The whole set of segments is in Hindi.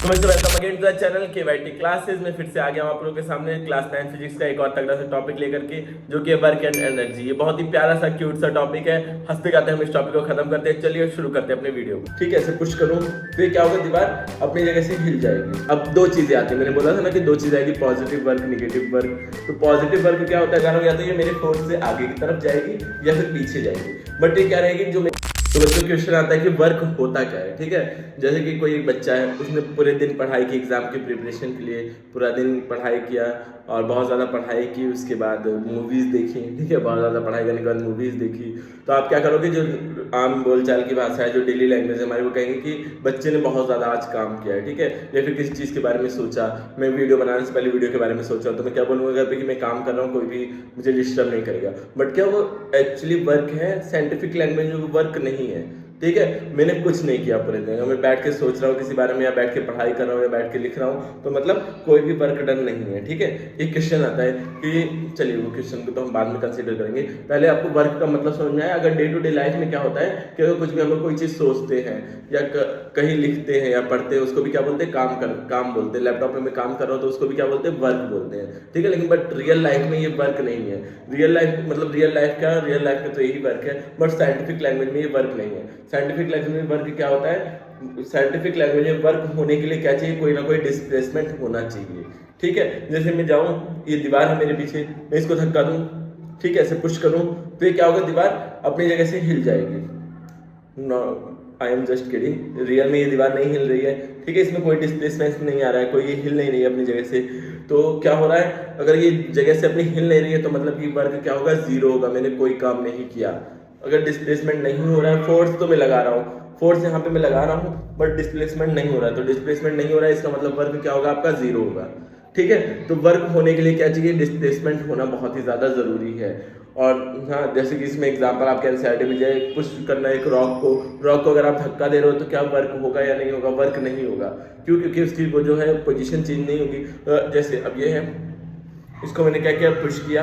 नमस्ते, welcome again to the channel KYT classes में फिर से आ गया हूं आप लोगों के सामने क्लास 9 फिजिक्स का एक और तगड़ा सा टॉपिक लेकर के, जो कि वर्क एंड एनर्जी। ये बहुत ही प्यारा सा क्यूट सा टॉपिक है। हंसते गाते हम इस टॉपिक को खत्म करते हैं। चलिए शुरू करते हैं अपने वीडियो को। ठीक है, ऐसे पुश करूं फिर क्या होगा, दीवार अपनी जगह से हिल जाएगी। अब दो चीजें आती है, मैंने बोला था ना कि दो चीजें आएगी, पॉजिटिव वर्क, निगेटिव वर्क। तो पॉजिटिव वर्क क्या होता है, कारण या तो ये मेरे फोर्स से आगे की तरफ जाएगी या फिर पीछे जाएगी। बट ये क्या रहेगी, जो तो बच्चों क्वेश्चन आता है कि वर्क होता क्या है। ठीक है, जैसे कि कोई एक बच्चा है, उसने पूरे दिन पढ़ाई की, एग्जाम की प्रिपरेशन के लिए पूरा दिन पढ़ाई किया और बहुत ज़्यादा पढ़ाई की, उसके बाद मूवीज़ देखी। ठीक है, बहुत ज़्यादा पढ़ाई करने के बाद मूवीज़ देखी। तो आप क्या करोगे, जो आम बोलचाल की भाषा है, जो डेली लैंग्वेज है हमारी, वो कहेंगे कि बच्चे ने बहुत ज़्यादा आज काम किया है। ठीक है, या फिर किसी चीज़ के बारे में सोचा, मैं वीडियो बनाने से पहले वीडियो के बारे में सोचा, तो मैं क्या बोलूँगा घर पे कि मैं काम कर रहा हूँ, कोई भी मुझे डिस्टर्ब नहीं करेगा। बट क्या वो एक्चुअली वर्क है? साइंटिफिक लैंग्वेज में वो वर्क नहीं है। ठीक है, मैंने कुछ नहीं किया पूरे दिन, मैं बैठ के सोच रहा हूँ किसी बारे में, या बैठ के पढ़ाई कर रहा हूँ, या बैठ के लिख रहा हूँ, तो मतलब कोई भी वर्क डन नहीं है। ठीक है, एक क्वेश्चन आता है कि चलिए वो क्वेश्चन को तो हम बाद में कंसीडर करेंगे, पहले आपको वर्क का मतलब समझ में आया। अगर डे टू डे लाइफ में क्या होता है कि अगर कुछ भी हम लोग कोई चीज़ सोचते हैं या कहीं लिखते हैं या पढ़ते हैं, उसको भी क्या बोलते हैं, काम बोलते हैं। लैपटॉप में मैं काम कर रहा हूँ तो उसको भी क्या बोलते हैं, वर्क बोलते हैं। ठीक है, लेकिन बट रियल लाइफ में ये वर्क नहीं है। रियल लाइफ मतलब रियल लाइफ क्या, रियल लाइफ में तो यही वर्क है, बट साइंटिफिक लैंग्वेज में ये वर्क नहीं है। साइंटिफिक लैंग्वेज में वर्क क्या होता है, साइंटिफिक लैंग्वेज में वर्क होने के लिए क्या चाहिए, कोई ना कोई डिस्प्लेसमेंट होना चाहिए। ठीक है, जैसे मैं जाऊं, ये दीवार है मेरे पीछे, मैं इसको धक्का दूं, ठीक है, ऐसे पुश करूं, तो ये क्या होगा, दीवार अपनी जगह से हिल जाएगी। No, I am just kidding, real में ये दीवार नहीं हिल रही है। ठीक है, इसमें कोई डिस्प्लेसमेंट नहीं आ रहा है, कोई ये हिल नहीं रही है अपनी जगह से। तो क्या हो रहा है, अगर ये जगह से अपनी हिल नहीं रही है तो मतलब कि वर्क क्या होगा, जीरो होगा, मैंने कोई काम नहीं किया। अगर डिस्प्लेसमेंट नहीं हो रहा है, फोर्स तो मैं लगा रहा हूँ, फोर्स यहाँ पे मैं लगा रहा हूँ, बट डिस्प्लेसमेंट नहीं हो रहा है, तो डिस्प्लेसमेंट नहीं हो रहा है, इसका मतलब वर्क क्या होगा, आपका जीरो होगा। ठीक है, तो वर्क होने के लिए क्या चाहिए, डिस्प्लेसमेंट होना बहुत ही ज़्यादा ज़रूरी है। और हाँ, जैसे कि इसमें एग्जांपल आपके एनसीईआरटी में जाए, पुश करना एक रॉक को अगर आप धक्का दे रहे हो तो क्या वर्क होगा या नहीं होगा, वर्क नहीं होगा। क्यों? क्योंकि उसकी वो जो है पोजीशन चेंज नहीं होगी। जैसे अब ये है, इसको मैंने क्या किया, पुश किया,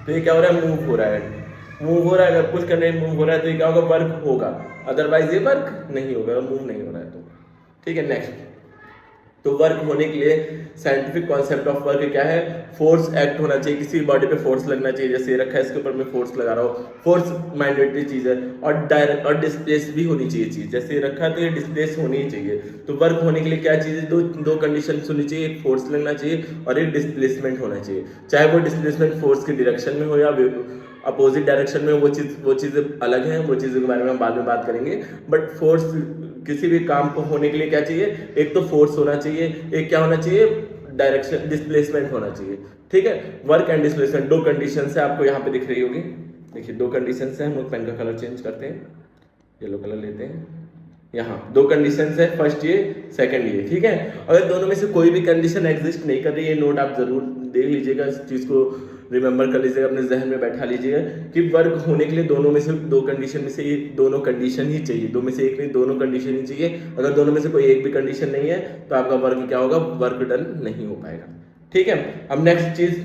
तो ये क्या हो रहा है, मूव हो रहा है। मूव हो रहा है, अगर पुश करने में मूव हो रहा है तो ये क्या होगा, वर्क होगा। अदरवाइज ये वर्क नहीं होगा, मूव नहीं हो रहा है तो। ठीक है, नेक्स्ट। तो वर्क होने के लिए साइंटिफिक कॉन्सेप्ट ऑफ वर्क क्या है, फोर्स एक्ट होना चाहिए, किसी बॉडी पे फोर्स लगना चाहिए। जैसे ये रखा है, इसके ऊपर मैं फोर्स लगा रहा हूँ, फोर्स मैंडेटरी चीज है। और डायरेक्ट और डिस्प्लेस भी होनी चाहिए चीज, जैसे ये रखा है तो ये डिस्प्लेस होनी ही चाहिए। तो वर्क होने के लिए क्या चीज है, दो कंडीशन होनी चाहिए, एक फोर्स लगना चाहिए और एक डिस्प्लेसमेंट होना चाहिए। चाहे वो डिस्प्लेसमेंट फोर्स के डायरेक्शन में हो या अपोजिट डायरेक्शन में, वो चीज़ें अलग हैं, वो चीज़ों के बारे में हम बाद में बात करेंगे। बट फोर्स किसी भी काम को होने के लिए क्या चाहिए, एक तो फोर्स होना चाहिए, एक क्या होना चाहिए, डायरेक्शन डिस्प्लेसमेंट होना चाहिए। ठीक है, वर्क एंड डिस्प्लेसमेंट दो कंडीशन है, आपको यहाँ पे दिख रही होगी। देखिए दो कंडीशन है, हम लोग पेन का कलर चेंज करते हैं, येलो कलर लेते हैं। यहाँ दो कंडीशन है, फर्स्ट ये, सेकंड ये। ठीक है, अगर दोनों में से कोई भी कंडीशन एग्जिस्ट नहीं कर रही है, नोट आप जरूर देख लीजिएगा, इस चीज़ को रिमेंबर कर लीजिएगा, अपने जहन में बैठा लीजिएगा कि वर्क होने के लिए दोनों में से, दो कंडीशन में से ये दोनों कंडीशन ही चाहिए, दो में से एक नहीं, दोनों कंडीशन ही चाहिए। अगर दोनों में से कोई एक भी कंडीशन नहीं है तो आपका वर्क क्या होगा, वर्क डन नहीं हो पाएगा। ठीक है, अब नेक्स्ट चीज,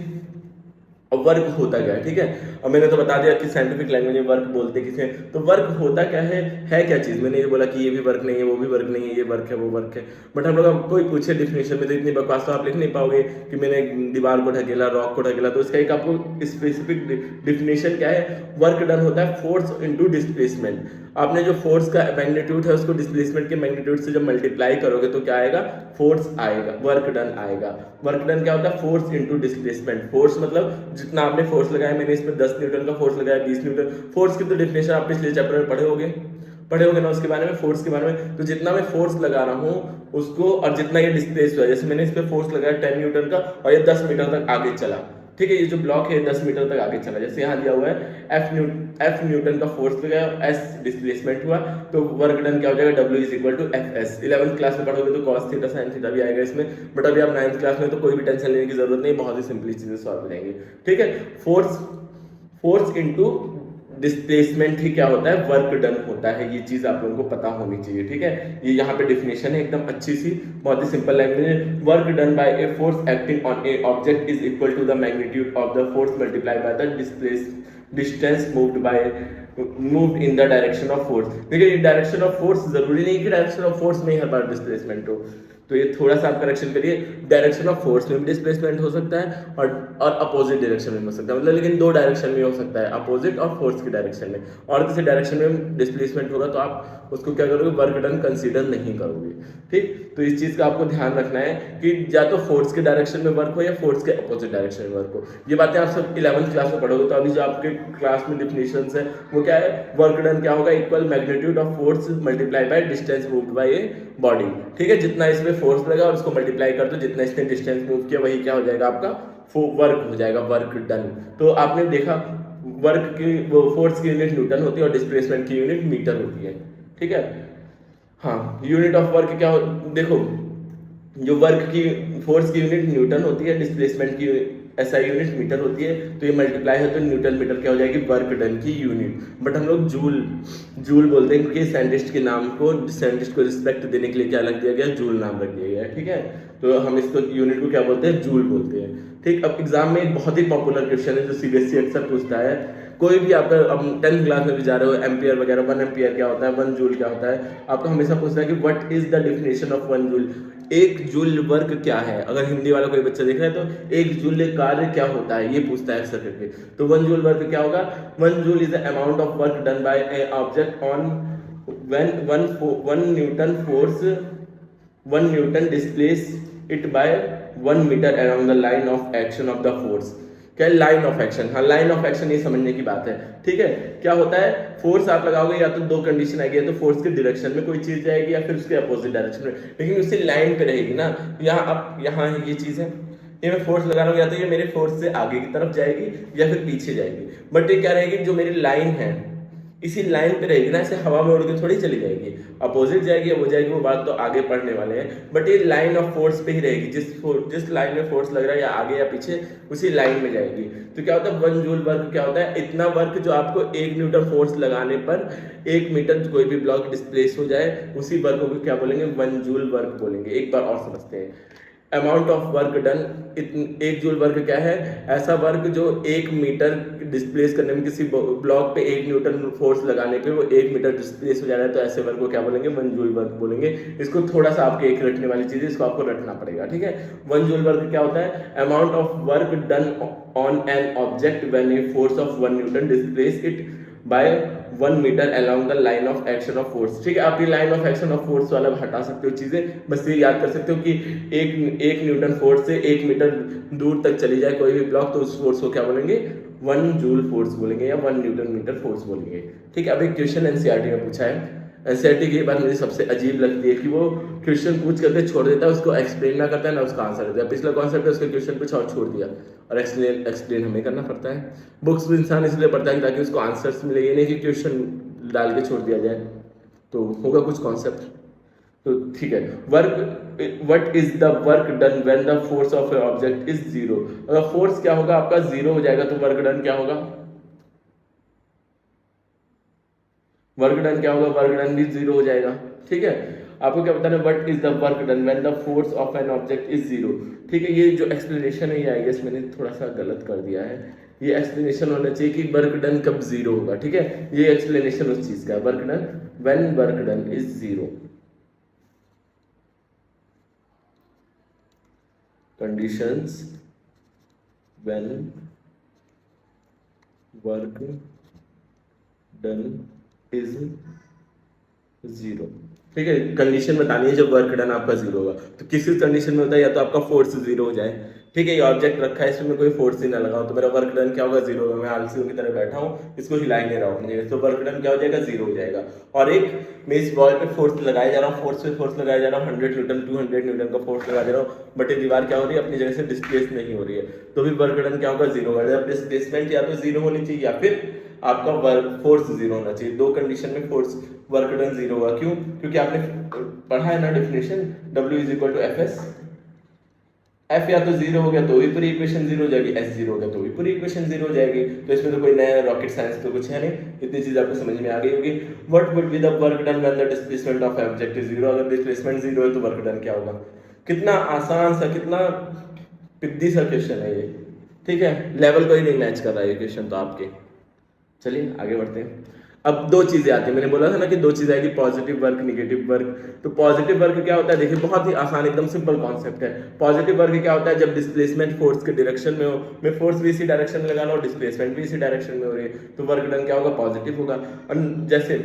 अब वर्क होता क्या है। ठीक है, अब मैंने तो बता दिया कि साइंटिफिक लैंग्वेज में वर्क बोलते किसे, तो वर्क होता क्या है क्या चीज। मैंने ये बोला कि ये भी वर्क नहीं है, वो भी वर्क नहीं है, ये वर्क है, वो वर्क है। बट हम लोग कोई पूछे डिफिनेशन में तो इतनी बकवास तो आप लिख नहीं पाओगे कि मैंने दीवार को ढकेला, रॉक को ढकेला। तो इसका एक आपको स्पेसिफिक डिफिनेशन क्या है, वर्क डन होता है फोर्स इनटू डिस्प्लेसमेंट। आपने जो फोर्स का मैग्नीट्यूड है उसको डिस्प्लेसमेंट के मैग्नीट्यूड से जब मल्टीप्लाई करोगे तो क्या आएगा, फोर्स आएगा, वर्क डन आएगा। वर्क डन क्या होता है, फोर्स इनटू डिस्प्लेसमेंट। फोर्स मतलब जितना आपने फोर्स लगाया, मैंने इसमें 10 न्यूटन का फोर्स लगाया, 20 न्यूटन। फोर्स की तो डेफिनेशन आप पिछले चैप्टर में पढ़े होगे ना उसके बारे में, फोर्स के बारे में। तो जितना मैं फोर्स लगा रहा हूँ उसको, और जितना ये डिस्प्लेस हुआ, जैसे मैंने इस पर फोर्स लगाया 10 न्यूटन का और ये 10 मीटर तक आगे चला। ठीक है, ये जो ब्लॉक है 10 मीटर तक आगे चला, जैसे यहाँ दिया हुआ है एफ न्यूटन का फोर्स लगाया, एस डिस्प्लेसमेंट हुआ, तो वर्क डन क्या हो जाएगा, W is equal to F S. 11th class में पढ़ोगे तो कॉस थीटा साइन थीटा भी आएगा इसमें, बट अभी आप 9th क्लास में तो कोई भी टेंशन लेने की जरूरत नहीं, बहुत ही सिंपली चीजें सॉल्व हो जाएंगी। ठीक है, फोर्स इनटू डिस्प्लेसमेंट ही क्या होता है, वर्क डन होता है। ये चीज आप लोगों को पता होनी चाहिए। ठीक है, ये यहाँ पे डिफिनेशन है एकदम अच्छी सी, बहुत ही सिंपल लैंग्वेज है। Work done by a force acting on a object is equal to the magnitude of the force multiply by the distance moved in the direction of force. देखिए, डायरेक्शन ऑफ फोर्स जरूरी नहीं कि डायरेक्शन ऑफ फोर्स में हर बार डिस्प्लेसमेंट हो। तो ये थोड़ा सा आप करेक्शन करिए, डायरेक्शन ऑफ फोर्स में भी डिस्प्लेसमेंट हो सकता है और अपोजिट डायरेक्शन में हो सकता है, मतलब लेकिन दो डायरेक्शन में हो सकता है, अपोजिट और फोर्स की डायरेक्शन में, और किसी डायरेक्शन में डिस्प्लेसमेंट होगा तो आप उसको क्या करोगे, वर्क डन कंसीडर नहीं करोगे। ठीक, तो इस चीज़ का आपको ध्यान रखना है कि या तो फोर्स के डायरेक्शन में वर्क हो या फोर्स के अपोजिट डायरेक्शन में वर्क हो। ये बातें आप सब 11th क्लास में पढ़ोगे, तो अभी जो आपके क्लास में डिफिनेशंस है वो क्या है, वर्क डन क्या होगा, equal magnitude of force multiply by distance moved by a body. ठीक है, जितना इसमें फोर्स लगा और उसको मल्टीप्लाई कर दो, जितना इसने डिस्टेंस मूव किया वही क्या हो जाएगा, आपका वर्क हो जाएगा, वर्क डन। तो आपने देखा वर्क की फोर्स की यूनिट न्यूटन होती है और डिस्प्लेसमेंट की यूनिट मीटर होती है। ठीक है, हाँ, यूनिट ऑफ वर्क क्या हो, देखो जो वर्क की फोर्स की यूनिट न्यूटन होती है, डिस्प्लेसमेंट की एसआई यूनिट मीटर होती है, तो ये मल्टीप्लाई है तो न्यूटन मीटर क्या हो जाएगी, वर्क डन की यूनिट। बट हम लोग जूल बोलते हैं क्योंकि साइंटिस्ट के नाम को, साइंटिस्ट को रिस्पेक्ट देने के लिए क्या लग दिया गया, जूल नाम रख दिया गया है। ठीक है, तो हम इसको यूनिट को क्या बोलते हैं, जूल बोलते हैं। ठीक, अब एग्जाम में एक बहुत ही पॉपुलर क्वेश्चन है जो सीबीएसई अक्सर पूछता है, कोई भी आपका, अब 10th क्लास में भी जा रहे हो, एम्पियर वगैरह, 1 एम्पियर क्या होता है, 1 जूल क्या होता है, आपको हमेशा पूछना है कि what is the definition of 1 joule, 1 joule work क्या है। अगर हिंदी वाला कोई बच्चा देख रहा है तो 1 जूल कार्य क्या होता है, ये पूछता है अक्सर करके। तो 1 जूल वर्क क्या होगा, 1 joule is the amount of work done by a object on when 1 newton force 1 newton displace it by 1 metre around the line of action of the force. क्या है, लाइन ऑफ एक्शन। हाँ, लाइन ऑफ एक्शन ये समझने की बात है। ठीक है, क्या होता है, फोर्स आप लगाओगे या तो दो कंडीशन आएगी, या तो फोर्स के डायरेक्शन में कोई चीज जाएगी या फिर उसके अपोजिट डायरेक्शन में, लेकिन उसी लाइन पे रहेगी ना। यहाँ अब यहाँ ये चीज है, ये मैं फोर्स लगा रहा हूँ, या तो ये मेरे फोर्स से आगे की तरफ जाएगी या फिर पीछे जाएगी, बट ये क्या रहेगी, जो मेरी लाइन है इसी लाइन पे रहेगी ना, ऐसे हवा में उड़ के थोड़ी चली जाएगी, अपोजिट जाएगी या वो जाएगी, वो बात तो आगे पढ़ने वाले हैं। बट ये लाइन ऑफ फोर्स पे ही रहेगी, जिस लाइन में फोर्स लग रहा है या आगे या पीछे उसी लाइन में जाएगी। तो क्या होता है, 1 जूल वर्क क्या होता है, इतना वर्क जो आपको 1 न्यूटन फोर्स लगाने पर 1 मीटर कोई भी ब्लॉक डिस्प्लेस हो जाए, उसी वर्क को क्या बोलेंगे, 1 जूल वर्क बोलेंगे। एक बार और समझते हैं, amount of work done, 1 joule work क्या है, ऐसा वर्क जो 1 मीटर डिस्प्लेस करने में, किसी ब्लॉक पे 1 न्यूटन फोर्स लगाने पे वो 1 मीटर डिस्प्लेस हो जा रहा है, तो ऐसे वर्क को क्या बोलेंगे, 1 जूल वर्क बोलेंगे। इसको थोड़ा सा आपके एक रटने वाली चीज है, इसको आपको रटना पड़ेगा। ठीक है, 1 जूल वर्क क्या होता है, amount of work done on an object when a force of 1 newton displace it by 1 metre along the line of action of force. ठीक है, आप ये line of action of force वाला हटा सकते हो चीजें, बस ये याद कर सकते हो कि एक न्यूटन फोर्स से 1 मीटर दूर तक चली जाए कोई भी ब्लॉक, तो उस फोर्स को क्या बोलेंगे, 1 जूल फोर्स बोलेंगे या 1 न्यूटन मीटर फोर्स बोलेंगे। ठीक है, अब एक क्वेश्चन एनसीईआरटी में पूछा है, एनसीईआरटी की बात मुझे सबसे अजीब लगती है कि वो क्वेश्चन पूछ करके छोड़ देता है, उसको एक्सप्लेन ना करता है ना उसका आंसर देता है। पिछला कॉन्सेप्ट है, उसके क्वेश्चन कुछ और छोड़ दिया और एक्सप्लेन हमें करना पड़ता है। बुक्स भी इंसान इसलिए पढ़ता है ताकि उसको आंसर्स मिले, ये नहीं कि क्वेश्चन डाल के छोड़ दिया जाए, तो होगा कुछ कॉन्सेप्ट। तो ठीक है, what is the work done when the force of A object is 0। अगर फोर्स क्या होगा आपका 0 हो जाएगा, तो वर्क डन क्या होगा, वर्क डन क्या होगा, वर्क डन भी 0 हो जाएगा। ठीक है, आपको क्या बताना है, what is the work done when the force of an object is 0। ठीक है, ये जो एक्सप्लेनेशन है ये आई गेस मैंने थोड़ा सा गलत कर दिया है, ये एक्सप्लेनेशन होना चाहिए कि वर्क डन कब 0 होगा। ठीक है, ये एक्सप्लेनेशन उस चीज का, work done when work done is 0, conditions when work done is 0। ठीक है, कंडीशन बतानी है जब वर्क डन आपका 0 होगा, तो किसी कंडीशन में होता है या तो आपका फोर्स 0 हो जाए। ठीक है, ये ऑब्जेक्ट रखा है, इसमें कोई फोर्स ही ना लगाओ, तो मेरा वर्क डन क्या होगा, 0 होगा। मैं आलसी की तरह बैठा हूँ, इसको हिला ही नहीं रहा हूँ अपनी जगह, तो वर्क डन क्या हो जाएगा, 0 हो जाएगा। और एक मैं इस बॉल पे फोर्स लगाया जा रहा हूँ, फोर्स पे फोर्स लगाया जा रहा हूँ, 100 न्यूटन 200 न्यूटन का फोर्स लगा दे रहा हूँ, बट ये दीवार क्या हो रही है, अपनी जगह से डिस्प्लेस नहीं हो रही है, तो भी वर्क डन क्या होगा, 0 होगा। डिस्प्लेसमेंट या तो 0 होनी चाहिए या फिर आपका वर्क फोर्स 0 होना चाहिए। दो कंडीशन में फोर्स वर्क डन 0 होगा। क्यों, क्योंकि आपने पढ़ा है ना definition, W is equal to FS। F या तो 0 हो गया तो भी पूरी इक्वेशन 0 हो जाएगी, S 0 हो गया तो भी पूरी इक्वेशन 0 हो जाएगी। तो इसमें तो कोई नया रॉकेट साइंस तो कुछ है नहीं, इतनी चीज आपको समझ में आ गई होगी। What would be the work done when the displacement of object is 0। अगर डिस्प्लेसमेंट 0 है तो वर्क डन क्या होगा। कितना आसान सा, कितना पिद्दी सा क्वेश्चन है ये। ठीक है, लेवल कोई नहीं मैच कर रहा है ये क्वेश्चन तो आपके। चलिए आगे बढ़ते हैं। अब दो चीजें आती है, मैंने बोला था ना कि दो चीजें आएगी, पॉजिटिव वर्क, निगेटिव वर्क। तो पॉजिटिव वर्क क्या होता है, देखिए बहुत ही आसान एकदम सिंपल कॉन्सेप्ट है। पॉजिटिव वर्क क्या होता है, जब डिस्प्लेसमेंट फोर्स के डायरेक्शन में हो, मैं फोर्स भी इसी डायरेक्शन में लगा रहा हूँ, डिस्प्लेसमेंट भी इसी डायरेक्शन में हो रही है, तो वर्क डन क्या होगा, पॉजिटिव होगा। और जैसे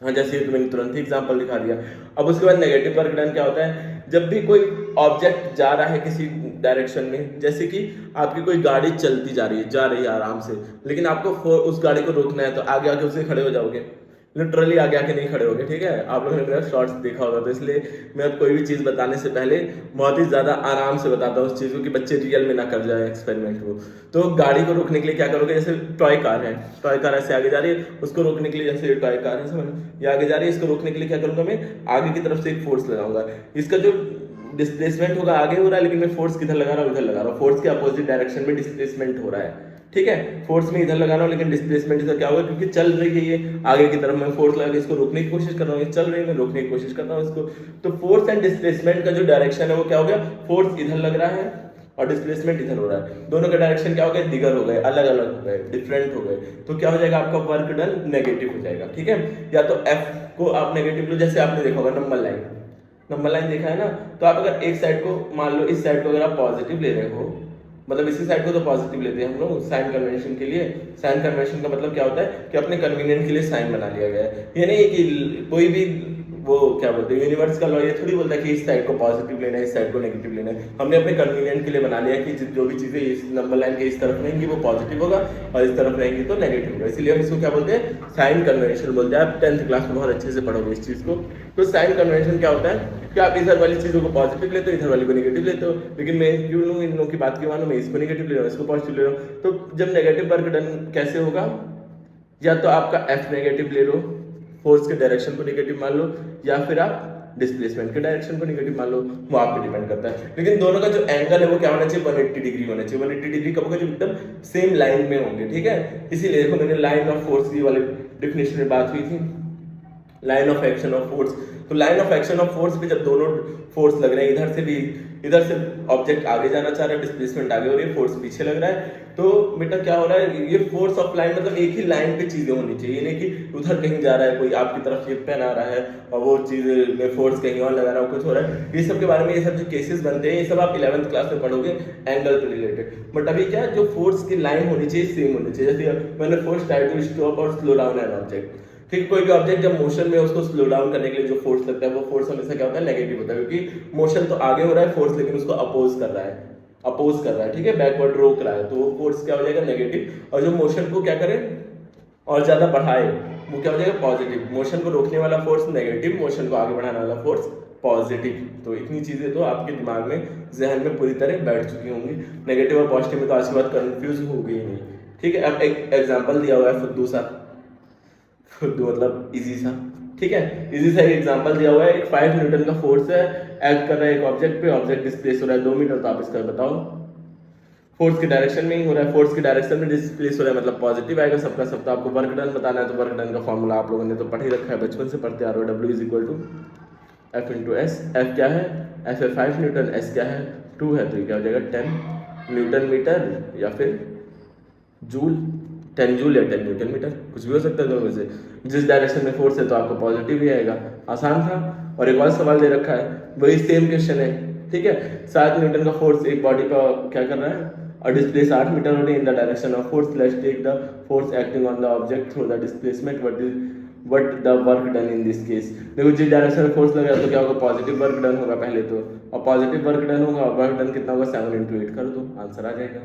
हाँ, जैसे तो मैंने तुरंत ही एग्जांपल दिखा दिया। अब उसके बाद नेगेटिव वर्क डन क्या होता है, जब भी कोई ऑब्जेक्ट जा रहा है किसी डायरेक्शन में, जैसे कि आपकी कोई गाड़ी चलती जा रही है आराम से, लेकिन आपको उस गाड़ी को रोकना है, तो आगे आके उसे खड़े हो जाओगे, लिटरली आगे आके नहीं खड़े होगे। ठीक है, आप लोगों ने मेरा शॉर्ट्स देखा होगा, तो इसलिए मैं अब कोई भी चीज़ बताने से पहले बहुत ही ज़्यादा आराम से बताता हूँ उस चीज़ को, कि बच्चे रियल में ना कर जाए एक्सपेरिमेंट को। तो गाड़ी को रोकने के लिए क्या करोगे, जैसे टॉय कार है, टॉय कार ऐसे आगे जा रही है, उसको रोकने के लिए, जैसे टॉय कार है, समझ, ये आगे जा रही है, इसको रोकने के लिए क्या करूँगा, मैं आगे की तरफ से एक फोर्स लगाऊंगा। इसका जो डिस्प्लेसमेंट होगा आगे हो रहा है, लेकिन मैं फोर्स किधर लगा रहा हूँ, इधर लगा रहा हूँ, फोर्स के अपोजिट डायरेक्शन में डिस्प्लेसमेंट हो रहा है। ठीक है, फोर्स में इधर लगा रहा हूँ, लेकिन डिस्प्लेसमेंट इधर क्या होगा, क्योंकि चल रही है ये आगे की तरफ, मैं फोर्स लगा के इसको रोकने की कोशिश कर रहा हूँ, ये चल रही है, मैं रोकने की कोशिश कर रहा हूँ इसको। तो फोर्स एंड डिस्प्लेसमेंट का जो डायरेक्शन है वो क्या हो गया, फोर्स इधर लग रहा है और डिस्प्लेसमेंट इधर हो रहा है, दोनों का डायरेक्शन क्या हो गया, दिगर हो गए, अलग अलग हो गए, डिफरेंट हो गए। तो क्या हो जाएगा, आपका वर्क डन नेगेटिव हो जाएगा। ठीक है, या तो एफ को आप नेगेटिव लो, जैसे आपने देखा होगा नंबर लाइन, नंबर लाइन देखा है ना, तो आप अगर एक साइड को मान लो, इस साइड को अगर आप पॉजिटिव ले रहे हो, मतलब इसी साइड को तो पॉजिटिव लेते हैं हम लोग साइन कन्वेंशन के लिए। साइन कन्वेंशन का मतलब क्या होता है कि अपने कन्वीनियंट के लिए साइन बना लिया गया है। ये नहीं कि कोई भी वो क्या बोलते हैं, यूनिवर्स का लॉ ये थोड़ी बोलता है कि इस साइड को पॉजिटिव लेना है, इस साइड को नेगेटिव लेना है। हमने अपने कन्वीनियंट के लिए बना लिया कि जो भी चीजें इस नंबर लाइन के इस तरफ रहेंगी वो पॉजिटिव होगा, और इस तरफ रहेंगी तो नेगेटिव होगा, इसीलिए हम इसको क्या बोलते हैं, साइन कन्वेंशन बोलते हैं। आप 10th क्लास में बहुत अच्छे से पढ़ोगे इस चीज को। तो साइन कन्वेंशन क्या होता है कि आप इधर वाली चीजों को पॉजिटिव लेते हो, इधर वाली को नेगेटिव लेते हो, लेकिन मैं क्यों लूँ, इन लोगों की बात क्यों मानूं, मैं इसको नेगेटिव ले रहा हूँ, इसको पॉजिटिव ले रहा हूँ। तो जब नेगेटिव वर्क डन कैसे होगा, या तो आपका एफ नेगेटिव ले लो, फोर्स के डायरेक्शन को नेगेटिव मान लो, या फिर आप डिस्प्लेसमेंट के डायरेक्शन को नेगेटिव मान लो, वो आप पे डिपेंड करता है। लेकिन दोनों का जो एंगल है वो क्या होना चाहिए, 180 डिग्री होना चाहिए। 180 डिग्री कब होगा, जब एकदम सेम लाइन में होंगे। ठीक है, इसीलिए देखो मैंने लाइन ऑफ फोर्स की वाले डेफिनेशन में बात हुई थी, line of action of force. तो line of action of force पे जब दोनों फोर्स लग रहे हैं, इधर से ऑब्जेक्ट आगे जाना चाह रहा है, डिस्प्लेसमेंट आगे हो रही है, फोर्स पीछे लग रहा है, तो बेटा क्या हो रहा है, ये फोर्स ऑफ लाइन मतलब एक ही लाइन पे चीजें होनी चाहिए, नहीं कि उधर कहीं जा रहा है कोई, आपकी तरफ ये पेन आ रहा है और वो चीज में फोर्स कहीं और लगा रहा है, कुछ हो रहा है। ये सब के बारे में, ये सब जो केसेस बनते हैं, ये सब आप 11th क्लास में पढ़ोगे एंगल पे रिलेटेड। बट अभी क्या, जो फोर्स की लाइन होनी चाहिए सेम होनी चाहिए। जैसे मैंने फोर्स ट्राई टू स्टॉप और स्लो डाउन एन ऑब्जेक्ट, ठीक, कोई भी ऑब्जेक्ट जब मोशन में उसको स्लो डाउन करने के लिए जो फोर्स लगता है, वो फोर्स हमेशा क्या होता है, नेगेटिव होता है, क्योंकि मोशन तो आगे हो रहा है फोर्स, लेकिन उसको अपोज कर रहा है, ठीक है, बैकवर्ड रोक रहा है, तो वो फोर्स क्या हो जाएगा, नेगेटिव। और जो मोशन को क्या करे और ज्यादा बढ़ाए, वो क्या हो जाएगा, पॉजिटिव। मोशन को रोकने वाला फोर्स नेगेटिव, मोशन को आगे बढ़ाने वाला फोर्स पॉजिटिव। तो इतनी चीजें तो आपके दिमाग में, जहन में पूरी तरह बैठ चुकी होंगी। नेगेटिव और पॉजिटिव में तो आज के बाद कंफ्यूज हो गई नहीं। ठीक है, अब एक एग्जाम्पल दिया हुआ है फुद्दू मतलब इजी सा, ठीक है, इजी सा एग्जांपल दिया हुआ है। एक 5 न्यूटन का फोर्स है, एक्ट कर रहा है एक ऑब्जेक्ट पे, ऑब्जेक्ट डिस्प्लेस हो रहा है 2 मीटर। तो आप इसका बताओ, फोर्स के डायरेक्शन में ही हो रहा है, फोर्स के डायरेक्शन में डिस्प्लेस हो रहा है, मतलब पॉजिटिव आएगा सबका सब। तो आपको वर्क डन बताना है, तो वर्क डन का फॉर्मूला आप लोगों ने तो पढ़ ही रखा है, बचपन से पढ़ते आ रहे हो, W is equal to F into S. F क्या है, एफ है 5 न्यूटन, एस क्या है 2 है, तो ये क्या हो जाएगा 10 न्यूटन मीटर, या फिर जूल, 10 जूल या 10 न्यूटन मीटर, कुछ भी हो सकता है दोनों में से। जिस डायरेक्शन में फोर्स है तो आपको पॉजिटिव ही आएगा, आसान था। और एक और सवाल दे रखा है, वही सेम क्वेश्चन है, ठीक है। 7 न्यूटन का फोर्स एक बॉडी पर क्या कर रहा है, और डिस्प्लेस 8 मीटर हो रही है in the direction of force. Let's take the force acting on the object through the displacement, what the work done in this case. देखो जिस डायरेक्शन में फोर्स लगा तो क्या होगा, पॉजिटिव वर्क डन होगा पहले तो, और पॉजिटिव वर्क डन होगा, वर्क डन कितना होगा 7 × 8 कर दो, आंसर आ जाएगा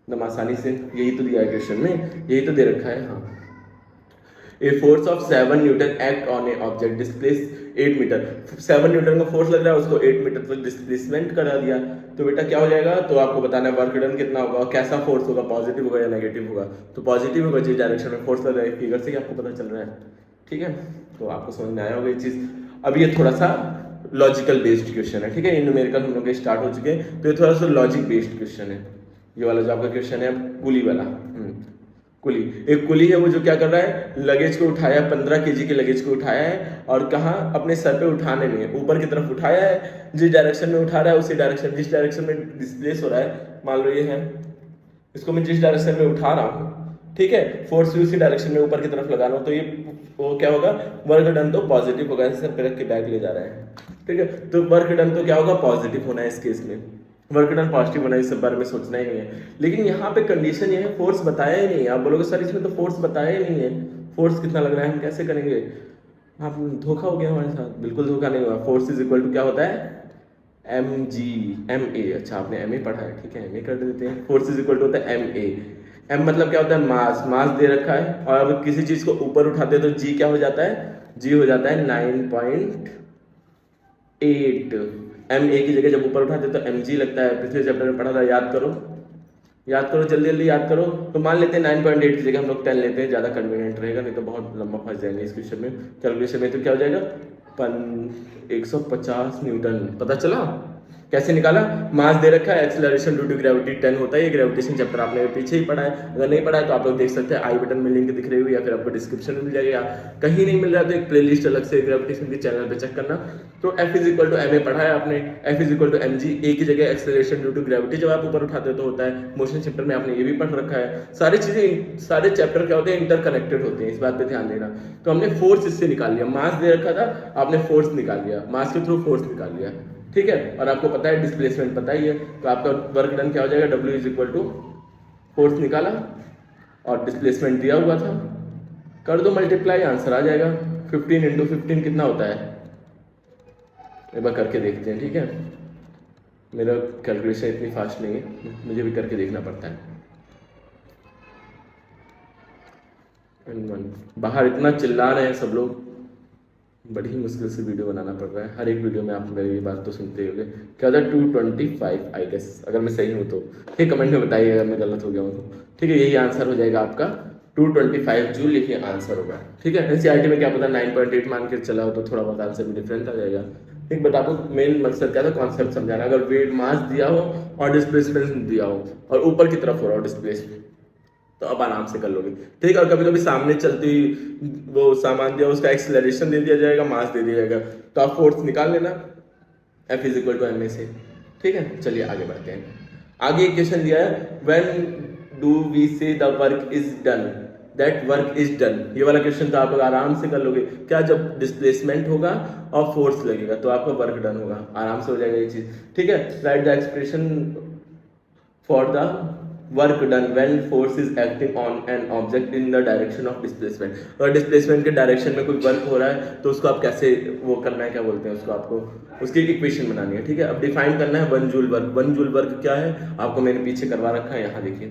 एकदम आसानी से। यही तो दिया है क्वेश्चन में, यही तो दे रखा है। हाँ, a force of 7 newton act on a object displace 8 metre. 7 newton का फोर्स लग रहा है, उसको 8 मीटर तक डिस्प्लेसमेंट करा दिया, तो बेटा क्या हो जाएगा, तो आपको बताना है वर्क डन कितना होगा, कैसा फोर्स होगा, पॉजिटिव होगा या नेगेटिव होगा। तो पॉजिटिव होगा, जिस डायरेक्शन में फोर्स लग रहा है, फिगर से ही आपको पता चल रहा है, ठीक है। तो आपको समझ में आया होगा ये चीज। अब ये थोड़ा सा लॉजिकल बेस्ड क्वेश्चन है, ठीक है, इन न्यूमेरिकल हम लोग के स्टार्ट हो चुके हैं, तो ये थोड़ा सा लॉजिक बेस्ड क्वेश्चन है। ये वाला जो आपका क्वेश्चन है कुली वाला, कुली, एक कुली है वो जो क्या कर रहा है, लगेज को उठाया, 15 kg के लगेज को उठाया है, और कहाँ, अपने सर पे उठाने में ऊपर की तरफ उठाया है, जिस डायरेक्शन में उठा रहा है उसी डायरेक्शन, जिस डायरेक्शन में डिस्प्लेस हो रहा है, मान लो ये है, इसको मैं जिस डायरेक्शन में उठा रहा हूँ ठीक है, फोर्स भी उसी डायरेक्शन में ऊपर की तरफ लगा रहा हूँ, तो ये वो क्या होगा, वर्क डन तो पॉजिटिव होगा, जैसे सर पे रख के बैग ले जा रहे हैं, ठीक है, तो वर्क डन तो क्या होगा, पॉजिटिव होना है इस केस में, वर्क डन पॉजिटिव होना है, इस सब बारे में सोचना ही नहीं है। लेकिन यहाँ पे कंडीशन ये है, फोर्स बताया ही नहीं है। आप बोलोगे सर इसमें तो फोर्स बताया ही नहीं है, फोर्स कितना लग रहा है, हम कैसे करेंगे, आप धोखा हो गया हमारे साथ। बिल्कुल धोखा नहीं हुआ। फोर्स इज इक्वल टू क्या होता है, mg, अच्छा आपने ma पढ़ा है, ठीक है ma कर देते हैं। फोर्स इज इक्वल टू होता है ma, m मतलब क्या होता है, मास, मास दे रखा है, और अब किसी चीज को ऊपर उठाते हैं तो g क्या हो जाता है, g हो जाता है 9.8। ma की जगह जब ऊपर उठाते तो mg लगता है, पिछले चैप्टर में पढ़ा था, याद करो जल्दी जल्दी याद करो। तो मान लेते हैं 9.8 की जगह हम लोग 10 लेते हैं, ज़्यादा कन्वीनियंट रहेगा, नहीं तो बहुत लंबा फंस जाएंगे इस क्वेश्चन में, कैलकुलेशन में। तो क्या हो जाएगा, 150 न्यूटन। पता चला कैसे निकाला, मास दे रखा है, एक्सेलरेशन ड्यू टू ग्रेविटी 10 होता है। ये ग्रेविटेशन चैप्टर आपने पीछे ही पढ़ा है, अगर नहीं पढ़ा है तो आप लोग देख सकते हैं, आई बटन में लिंक दिख रही हुई, या फिर आपको डिस्क्रिप्शन में मिल जाएगा, कहीं नहीं मिल रहा है तो एक प्लेलिस्ट अलग से ग्रेविटेशन के चैनल पे चेक करना। तो F is equal to ma पढ़ा है आपने, F is equal to mg, a की जगह एक्सेलरेशन ड्यू टू ग्रेविटी जब आप ऊपर उठाते हो तो होता है। मोशन चैप्टर में आपने ये भी पढ़ रखा है। सारी चीजें, सारे चैप्टर क्या होते हैं, इंटरकनेक्टेड होते हैं, इस बात पे ध्यान देना। तो हमने फोर्स इससे निकाल लिया, मास दे रखा था, आपने फोर्स निकाल लिया, मास के थ्रू फोर्स निकाल लिया, ठीक है। और आपको पता है डिस्प्लेसमेंट पता ही है, तो आपका वर्क डन क्या हो जाएगा, W is equal to force निकाला और डिस्प्लेसमेंट दिया हुआ था, कर दो मल्टीप्लाई, आंसर आ जाएगा। 15 इंटू 15 कितना होता है, एक बार करके देखते हैं, ठीक है। मेरा कैलकुलेशन इतनी फास्ट नहीं है, मुझे भी करके देखना पड़ता है। बाहर इतना चिल्ला रहे हैं सब लोग, बड़ी ही मुश्किल से वीडियो बनाना पड़ रहा है। हर एक वीडियो में आप मेरी ये बात तो सुनते ही होंगे। क्या होता है, 225 आई गेस, अगर मैं सही हूँ तो ठीक कमेंट में बताइए, अगर मैं गलत हो गया हूँ तो, ठीक है। यही आंसर हो जाएगा आपका, 225 जूल लिखिए, आंसर होगा, ठीक है। एनसीईआरटी में क्या पता 9.8 मान के चला हो तो थोड़ा बहुत आंसर में डिफरेंस आ जाएगा, ठीक। बट आपको मेन मकसद क्या था, कॉन्सेप्ट समझाना। अगर वेट मास दिया हो और डिस्प्लेसमेंट दिया हो और ऊपर की तरफ हो रहा हो डिस्प्लेसमेंट, तो आप आराम से कर लोगे, ठीक। और कभी कभी सामने चलती वो सामान दिया, उसका एक्सेलरेशन दे दिया जाएगा, मास दे दिया जाएगा, तो आप फोर्स निकाल लेना, F is equal to ma से, ठीक है। चलिए आगे बढ़ते हैं। आगे एक क्वेश्चन दिया है, व्हेन डू वी से the work is done, that work is done. ये वाला क्वेश्चन तो आप लोग आराम से कर लोगे। क्या, जब डिस्प्लेसमेंट होगा और फोर्स लगेगा तो आपका वर्क डन होगा, आराम से हो जाएगा ये चीज, ठीक है। Right the expression for the work done when force is acting on an object in the direction of displacement. अगर डिस्प्लेसमेंट के डायरेक्शन में कोई वर्क हो रहा है तो उसको आप कैसे वो करना है, क्या बोलते हैं उसको, आपको उसकी एक इक्वेशन बनानी है, ठीक है। अब डिफाइन करना है 1 जूल वर्क। 1 जूल वर्क क्या है, आपको मैंने पीछे करवा रखा है, यहाँ देखिए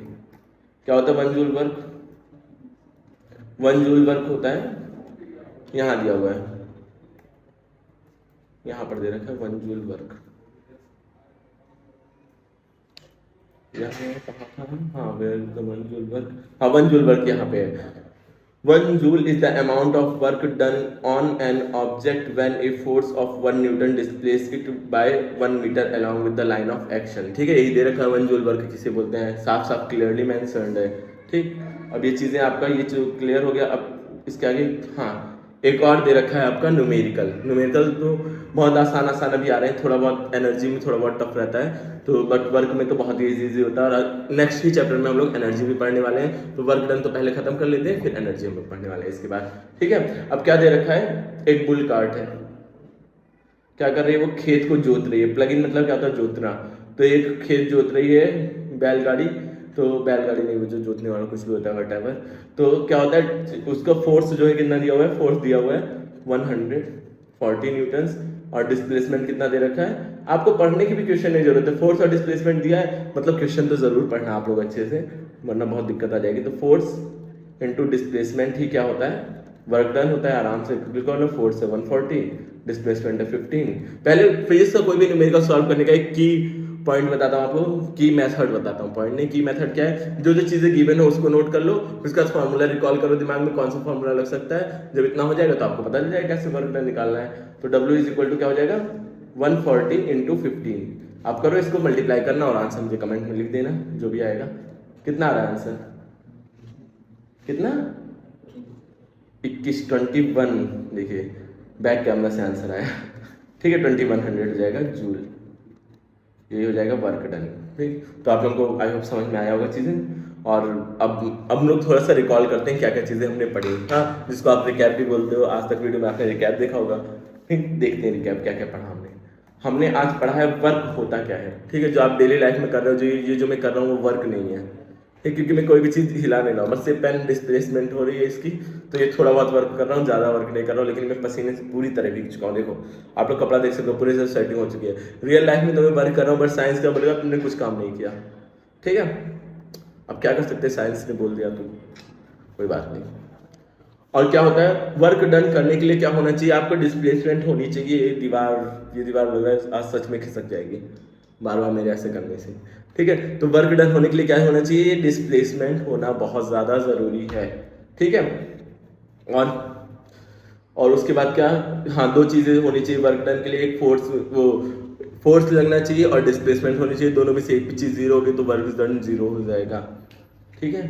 क्या होता है 1 जूल वर्क। 1 जूल वर्क होता है, यहाँ दिया हुआ है, यहाँ पर दे रखा है 1 जूल वर्क, हाँ 1 जूल वर्क, हाँ 1 जूल वर्क यहाँ पे है। 1 joule is the amount of work done on an object when a force of 1 newton displace it by 1 metre along with the line of action, ठीक है। यही दे रखा है 1 जूल वर्क किसे बोलते हैं, साफ साफ क्लियरली मेंशन्ड है, ठीक। अब ये चीजें आपका ये जो क्लियर हो गया, अब इसके आगे हाँ एक और दे रखा है आपका न्यूमेरिकल। न्यूमेरिकल तो बहुत आसान अभी आ रहे हैं, थोड़ा बहुत एनर्जी में थोड़ा बहुत टफ रहता है, तो बट वर्क में तो बहुत ही ईजी होता है। और नेक्स्ट ही चैप्टर में हम लोग एनर्जी भी पढ़ने वाले हैं, तो वर्क डन तो पहले खत्म कर लेते हैं, फिर एनर्जी हम लोग पढ़ने वाले हैं इसके बाद, ठीक है। अब क्या दे रखा है, एक बुल कार्ट है, क्या कर रही है वो, खेत को जोत रही है। प्लग इन मतलब क्या होता है, जोतना। तो एक खेत जोत रही है बैलगाड़ी, तो बैलगाड़ी नहीं, वो जो जोतने वाला कुछ भी होता है वट एवर। तो क्या होता है, उसका फोर्स जो है कितना दिया हुआ है, फोर्स दिया हुआ है 140 न्यूटन्स, और डिस्प्लेसमेंट कितना दे रखा है। आपको पढ़ने की भी क्वेश्चन नहीं जरूरत है, फोर्स और डिस्प्लेसमेंट दिया है मतलब क्वेश्चन तो जरूर पढ़ना आप लोग अच्छे से, वरना बहुत दिक्कत आ जाएगी। तो फोर्स इंटू डिस्प्लेसमेंट ही क्या होता है, वर्क डन होता है, आराम से क्लिक। फोर्स है 140, डिस्प्लेसमेंट है 15। पहले फिजिक्स का कोई भी न्यूमेरिकल सॉल्व करने का एक की पॉइंट बताता हूँ आपको, की मेथड बताता हूँ, पॉइंट नहीं। की मेथड क्या है, जो जो चीजें गिवन है उसको नोट कर लो, उसका फॉर्मूला रिकॉल करो दिमाग में, कौन सा फॉर्मूला लग सकता है। जब इतना हो जाएगा तो आपको पता चल जाएगा कैसे वर्क डन निकालना है। तो W इज इक्वल टू क्या हो जाएगा, 140 इंटू 15। आप करो इसको, मल्टीप्लाई करना और आंसर मुझे कमेंट में लिख देना जो भी आएगा। कितना आ रहा है आंसर, कितना 21 देखिए बैक कैमरा से आंसर आया, ठीक है। 2100 हो जाएगा जूल, यही हो जाएगा वर्क डन, ठीक। तो आप लोगों को आई होप समझ में आया होगा चीजें। और अब हम लोग थोड़ा सा रिकॉल करते हैं क्या क्या चीज़ें हमने पढ़ी, हाँ, जिसको आप रिकैप भी बोलते हो। आज तक वीडियो में आपने रिकैप देखा होगा, फिर देखते हैं रिकैप क्या क्या पढ़ा हमने आज पढ़ा है वर्क होता क्या है, ठीक है। जो आप डेली लाइफ में कर रहे हो, जो ये जो मैं कर रहा हूँ वो वर्क नहीं है, ठीक, क्योंकि मैं कोई भी चीज़ हिला नहीं रहा हूँ, बस ये पेन डिस्प्लेसमेंट हो रही है इसकी, तो ये थोड़ा बहुत वर्क कर रहा हूँ, ज़्यादा वर्क नहीं कर रहा हूँ, लेकिन मैं पसीने से पूरी तरह भीग चुका हूँ। देखो आप लोग कपड़ा देख सकते हो, पूरी से सेटिंग हो चुकी है। रियल लाइफ में तो मैं वर्क कर रहा हूँ, बट साइंस का बोलेगा तुमने कुछ काम नहीं किया, ठीक है। अब क्या कर सकते हैं, साइंस ने बोल दिया तो कोई बात नहीं। और क्या होता है, वर्क डन करने के लिए क्या होना चाहिए, आपको डिस्प्लेसमेंट होनी चाहिए। ये दीवार वगैरह आज सच में खिसक जाएगी बार बार मेरे ऐसे करने से, ठीक है। तो वर्क डन होने के लिए क्या होना चाहिए, डिस्प्लेसमेंट होना बहुत ज़्यादा ज़रूरी है, ठीक है। और उसके बाद क्या, हाँ, दो चीज़ें होनी चाहिए वर्क डन के लिए, एक फोर्स लगना चाहिए और डिस्प्लेसमेंट होनी चाहिए। दोनों में से एक भी चीज़ जीरो होगी तो वर्क डन जीरो हो जाएगा, ठीक है।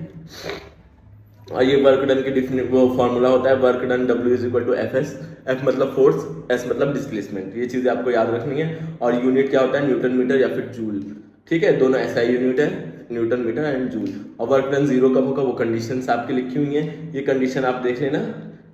और ये वर्क डन की वो फॉर्मूला होता है, वर्क डन W=FS, F मतलब फोर्स, S मतलब डिस्प्लेसमेंट। ये चीज़ें आपको याद रखनी है। और यूनिट क्या होता है, न्यूटन मीटर या फिर जूल, ठीक है। दोनों SI यूनिट है, न्यूटन मीटर एंड जूल। और वर्क डन जीरो कब होगा, वो कंडीशंस आपकी लिखी हुई हैं, ये कंडीशन आप देख लेना,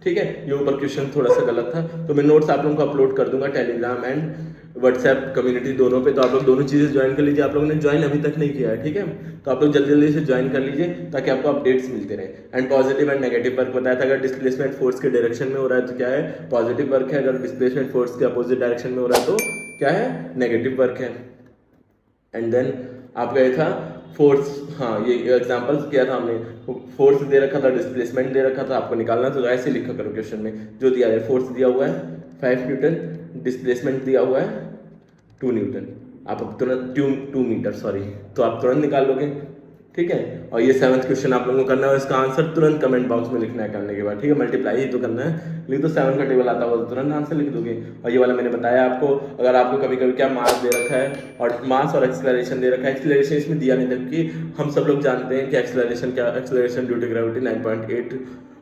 ठीक है। ये ऊपर क्वेश्चन थोड़ा सा गलत था, तो मैं नोट्स आप लोगों को अपलोड कर दूंगा टेलीग्राम एंड व्हाट्सएप कम्युनिटी दोनों पे, तो आप लोग दोनों चीज़ें ज्वाइन कर लीजिए। आप लोगों ने ज्वाइन अभी तक नहीं किया है, ठीक है, तो आप लोग जल्दी जल्दी से ज्वाइन कर लीजिए ताकि आपको अपडेट्स मिलते रहे। And positive and negative work बताया था, अगर डिस्प्लेसमेंट फोर्स के डायरेक्शन में हो रहा है तो क्या है, पॉजिटिव वर्क है, अगर डिस्प्लेसमेंट फोर्स के अपोजिट डायरेक्शन में हो रहा है तो क्या है, नेगेटिव वर्क है। एंड देन आपका ये था फोर्स, हाँ, ये एग्जांपल्स किया था हमने, फोर्स दे रखा था, डिस्प्लेसमेंट दे रखा था, आपको निकालना तो ऐसे लिखा करो क्वेश्चन में, जो दिया है फोर्स दिया हुआ है 5 न्यूटन, डिस्प्लेसमेंट दिया हुआ है 2 न्यूटन, आप अब तुरंत 2 मीटर सॉरी, तो आप तुरंत निकाल लोगे, ठीक है। और ये 7th क्वेश्चन आप लोगों को करना है, इसका आंसर तुरंत कमेंट बॉक्स में लिखना है करने के बाद, ठीक है। मल्टीप्लाई ही तो करना है, लिख दो 7 का टेबल आता हुआ तो तुरंत आंसर लिख दोगे। और ये वाला मैंने बताया आपको, अगर आपको कभी कभी क्या मास दे रखा है और मास और एक्सेलरेशन दे रखा है, एक्सेलरेशन इसमें दिया नहीं था क्योंकि हम सब लोग जानते हैं कि एक्सेलरेशन क्या, acceleration due to gravity 9.8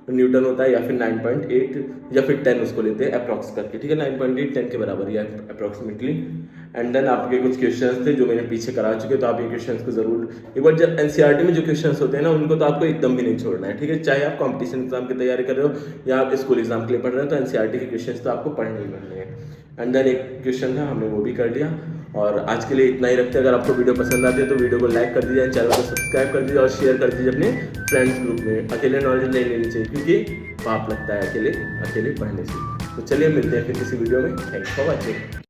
newton होता है, या फिर 9.8 या फिर 10 उसको लेते हैं अप्रॉक्स करके, ठीक है। 9.8 10 के बराबर है अप्रॉक्सीमेटली। एंड देन आपके कुछ क्वेश्चंस थे जो मैंने पीछे करा चुके, तो आप ये क्वेश्चंस को जरूर एक बार, जब एनसीईआरटी में जो क्वेश्चंस होते हैं ना उनको तो आपको एकदम भी नहीं छोड़ना है, ठीक है। चाहे आप कॉम्पिटिशन एग्जाम की तैयारी कर रहे हो या आप स्कूल एग्जाम के लिए पढ़ रहे हो, तो एनसीईआरटी के क्वेश्चंस तो आपको पढ़ने ही पढ़ने हैं। एंड देन एक क्वेश्चन था, हमने वो भी कर लिया। और आज के लिए इतना ही रखते हैं। अगर आपको वीडियो पसंद आती है तो वीडियो को लाइक कर दीजिए, चैनल को सब्सक्राइब कर दीजिए और शेयर कर दीजिए अपने फ्रेंड्स ग्रुप में। अकेले नॉलेज नहीं लेनी चाहिए क्योंकि पाप लगता है अकेले पढ़ने से। तो चलिए मिलते हैं फिर किसी वीडियो में। Thanks for watching.